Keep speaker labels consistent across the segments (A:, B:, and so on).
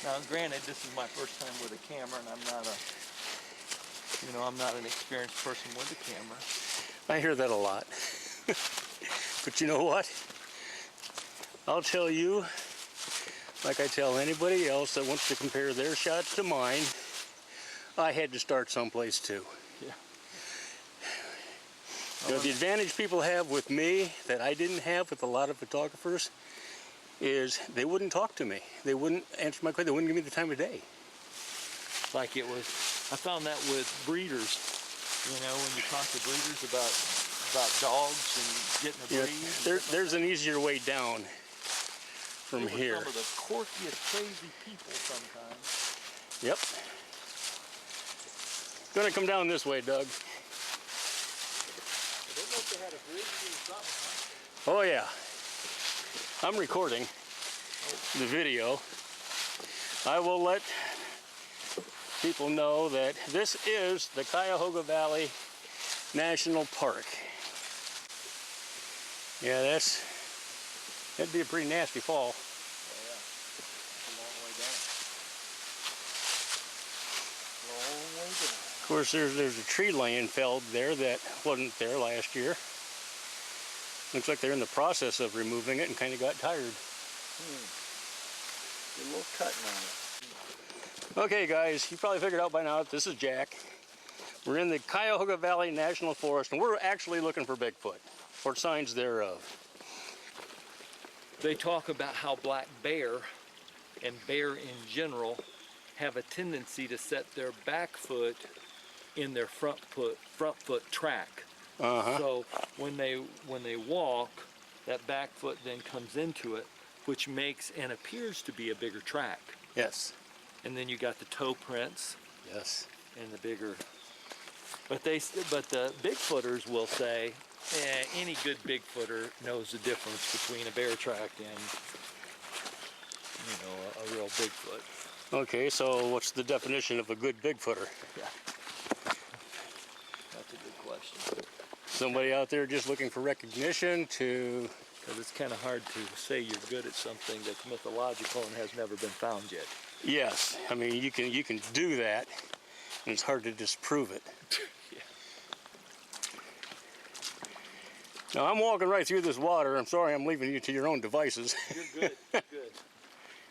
A: Now, granted, this is my first time with a camera, and I'm not a, I'm not an experienced person with a camera.
B: I hear that a lot. But you know what? I'll tell you, like I tell anybody else that wants to compare their shots to mine, I had to start someplace too.
A: Yeah.
B: The advantage people have with me that I didn't have with a lot of photographers is they wouldn't talk to me. They wouldn't answer my question. They wouldn't give me the time of day.
A: Like it was, I found that with breeders, when you talk to breeders about dogs and getting a breed.
B: There's an easier way down from here.
A: Some of the quirkiest, crazy people sometimes.
B: Yep. Gonna come down this way, Doug.
A: They must have had a bridge or something, huh?
B: Oh yeah. I'm recording the video. I will let people know that this is the Cuyahoga Valley National Park. Yeah, that'd be a pretty nasty fall.
A: Oh yeah, it's a long way down. Long way down.
B: Of course, there's a tree laying felled there that wasn't there last year. Looks like they're in the process of removing it and kind of got tired.
A: A little cutting on it.
B: Okay guys, you probably figured out by now that this is Jack. We're in the Cuyahoga Valley National Forest and we're actually looking for Bigfoot, or signs thereof.
A: They talk about how black bear and bear in general have a tendency to set their back foot in their front foot track. So when they walk, that back foot then comes into it, which makes and appears to be a bigger track.
B: Yes.
A: And then you got the toe prints.
B: Yes.
A: And the bigger. But the Bigfooters will say, any good Bigfooter knows the difference between a bear track and a real Bigfoot.
B: Okay, so what's the definition of a good Bigfooter?
A: Yeah. That's a good question.
B: Somebody out there just looking for recognition to...
A: Because it's kind of hard to say you're good at something that's mythological and has never been found yet.
B: Yes, I mean you can do that, and it's hard to disprove it.
A: Yeah.
B: Now I'm walking right through this water. I'm sorry I'm leaving you to your own devices.
A: You're good, you're good.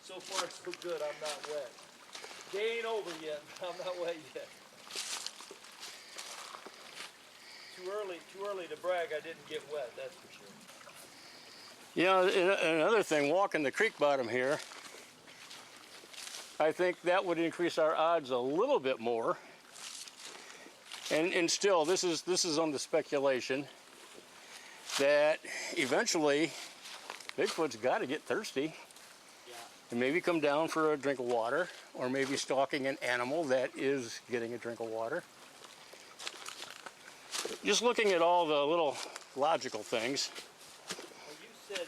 A: So far so good, I'm not wet. Day ain't over yet, but I'm not wet yet. Too early to brag I didn't get wet, that's for sure.
B: You know, another thing, walking the creek bottom here, I think that would increase our odds a little bit more. And still, this is on the speculation that eventually Bigfoot's got to get thirsty.
A: Yeah.
B: And maybe come down for a drink of water, or maybe stalking an animal that is getting a drink of water. Just looking at all the little logical things.
A: Well, you said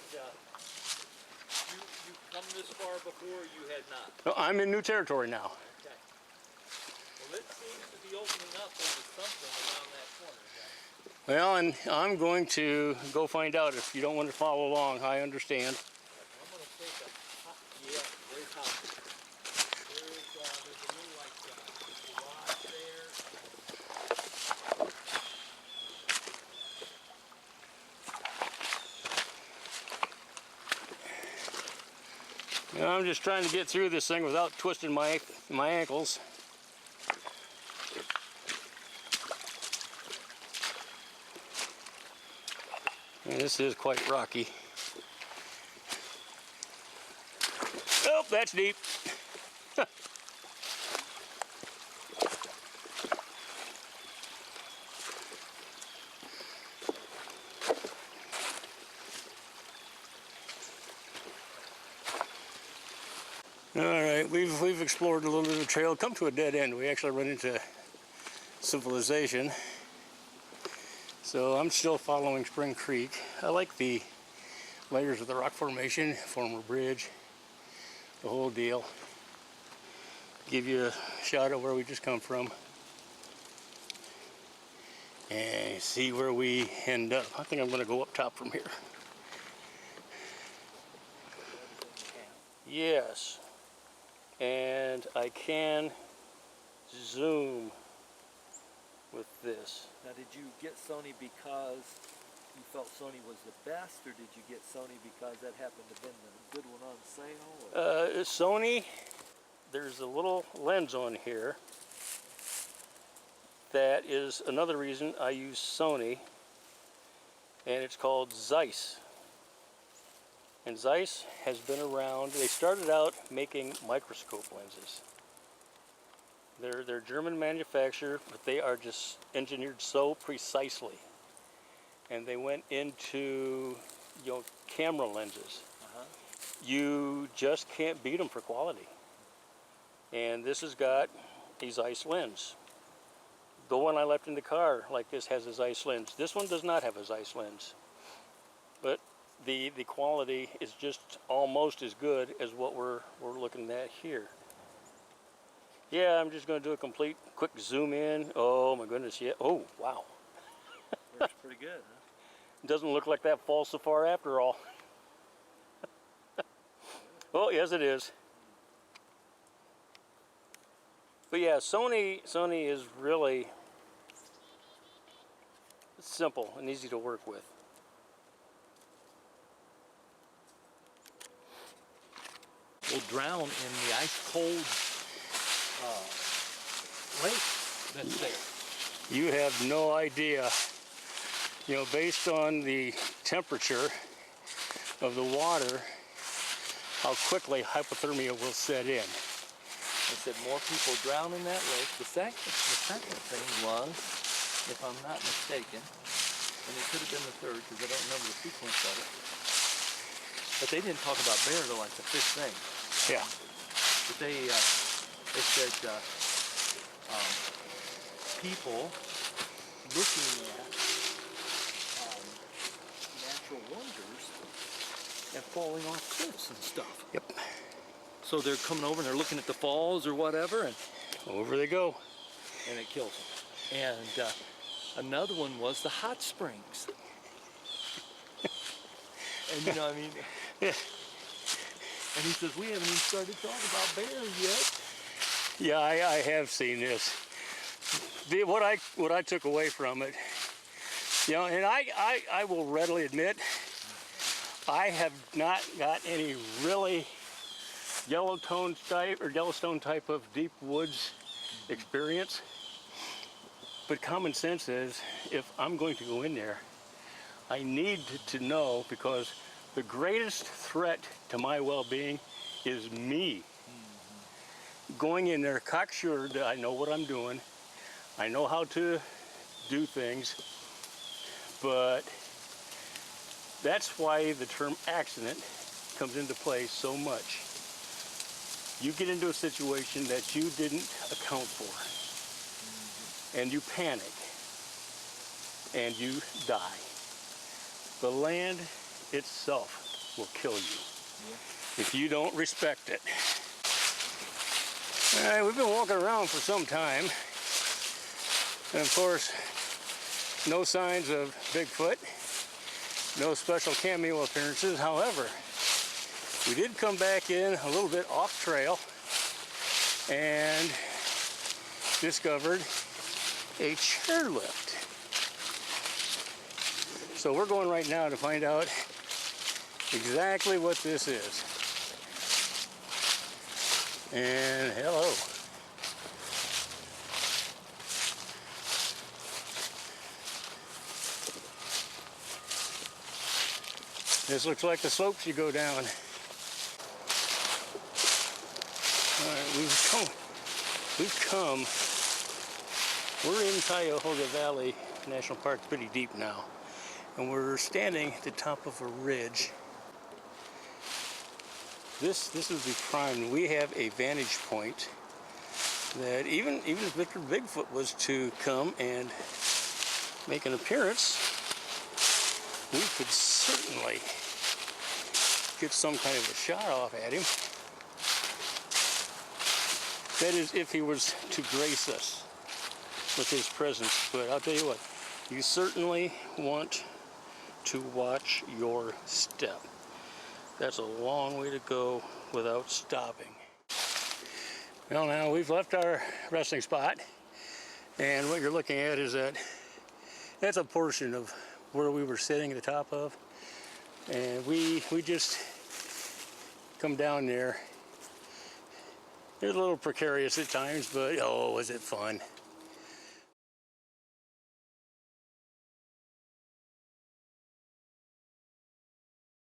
A: you've come this far before, you had not.
B: Well, I'm in new territory now.
A: Okay. Well, it seems to be opening up into something around that corner, Jack.
B: Well, and I'm going to go find out. If you don't want to follow along, I understand.
A: I'm going to take a hot, yeah, very hot. There's a little like garage there.
B: Now, I'm just trying to get through this thing without twisting my ankles. And this is quite rocky. Oh, that's deep. All right, we've explored a little bit of the trail, come to a dead end. We actually run into civilization. So I'm still following Spring Creek. I like the layers of the rock formation, former bridge, the whole deal. Give you a shot of where we just come from and see where we end up. I think I'm going to go up top from here. Yes. and I can zoom with this.
A: Now, did you get Sony because you felt Sony was the best, or did you get Sony because that happened to have been the good one on sale? Or?
B: Sony, there's a little lens on here. That is another reason I use Sony, and it's called Zeiss. And Zeiss has been around. They started out making microscope lenses. They're German manufacturer, but they are just engineered so precisely. And they went into, camera lenses. You just can't beat them for quality. And this has got a Zeiss lens. The one I left in the car like this has a Zeiss lens. This one does not have a Zeiss lens. But the quality is just almost as good as what we're looking at here. Yeah, I'm just going to do a complete quick zoom in. Oh my goodness, yeah. Oh, wow.
A: Works pretty good, huh?
B: It doesn't look like that falls so far after all. Oh, yes it is. But yeah, Sony is really simple and easy to work with.
A: We'll drown in the ice-cold lake that's there.
B: You have no idea. Based on the temperature of the water, how quickly hypothermia will set in.
A: I said more people drown in that lake. The second thing was, if I'm not mistaken, and it could have been the third because I don't remember the sequence of it, but they didn't talk about bear till like the fifth thing.
B: Yeah.
A: But they said people looking at natural wonders and falling off cliffs and stuff.
B: Yep.
A: So they're coming over and they're looking at the falls or whatever, and
B: over they go.
A: And it kills them. And another one was the hot springs. And
B: Yeah.
A: And he says, we haven't even started talking about bears yet.
B: Yeah, I have seen this. What I took away from it, and I will readily admit, I have not got any really Yellowstone type of deep woods experience. But common sense is, if I'm going to go in there, I need to know, because the greatest threat to my well-being is me. Going in there cocksure that I know what I'm doing, I know how to do things, but that's why the term accident comes into play so much. You get into a situation that you didn't account for, and you panic, and you die. The land itself will kill you if you don't respect it. All right, we've been walking around for some time, and of course, no signs of Bigfoot, no special cameo appearances. However, we did come back in a little bit off trail and discovered a chairlift. So we're going right now to find out exactly what this is. And hello. This looks like the slopes you go down. All right, we've come. We're in Cuyahoga Valley National Park, pretty deep now, and we're standing at the top of a ridge. This would be prime. We have a vantage point that even if Mr. Bigfoot was to come and make an appearance, we could certainly get some kind of a shot off at him. That is, if he was to grace us with his presence. But I'll tell you what, you certainly want to watch your step. That's a long way to go without stopping. Well, now we've left our resting spot, and what you're looking at is that's a portion of where we were sitting at the top of, and we just come down there. It was a little precarious at times, but oh, was it fun.